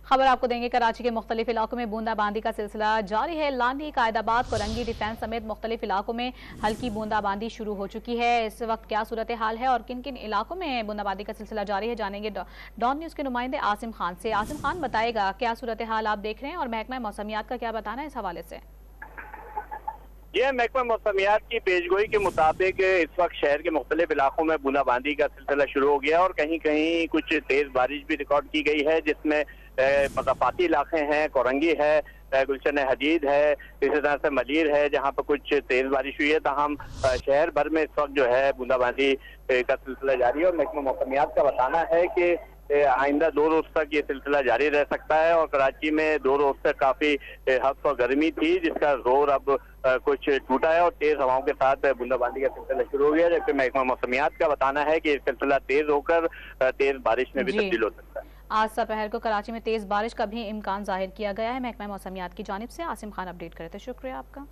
खबर आपको देंगे, कराची के मुख्तलिफ इलाकों में बूंदाबांदी का सिलसिला जारी है। लानी, कायदाबाद, कोरंगी, डिफेंस समेत मुख्तलिफ इलाकों में हल्की बूंदाबांदी शुरू हो चुकी है। इस वक्त क्या सूरत हाल है और किन किन इलाकों में बूंदाबांदी का सिलसिला जारी है, जानेंगे डॉन न्यूज के नुमाइंदे आसिम खान से। आसिम खान, बताएगा क्या सूरत हाल आप देख रहे हैं और महकमा मौसमियात का क्या बताना है इस हवाले से। यह महकमा मौसमियात की पेशगोई के मुताबिक इस वक्त शहर के मुख्तलिफ इलाकों में बूंदाबांदी का सिलसिला शुरू हो गया और कहीं कहीं कुछ तेज बारिश भी रिकॉर्ड की गई है, जिसमें मज़ाफ़ाती इलाके हैं, कोरंगी है, गुलशन हदीद है, इसी तरह से मलीर है, जहाँ पर कुछ तेज बारिश हुई है। ताहम शहर भर में इस वक्त जो है बूंदाबांदी का सिलसिला जारी है और महकमा मौसमियात का बताना है कि आइंदा 2 रोज तक ये सिलसिला जारी रह सकता है। और कराची में 2 रोज तक काफी हफ्स और गर्मी थी, जिसका जोर अब कुछ टूटा है और तेज हवाओं के साथ बूंदाबांदी का सिलसिला शुरू हो गया। जबकि महकमा मौसमियात का बताना है कि ये सिलसिला तेज होकर तेज बारिश में भी तब्दील हो सकता है। आज दोपहर को कराची में तेज बारिश का भी इम्कान जाहिर किया गया है। महकमा मौसमियात की जानिब से आसिम खान अपडेट करे थे, शुक्रिया आपका।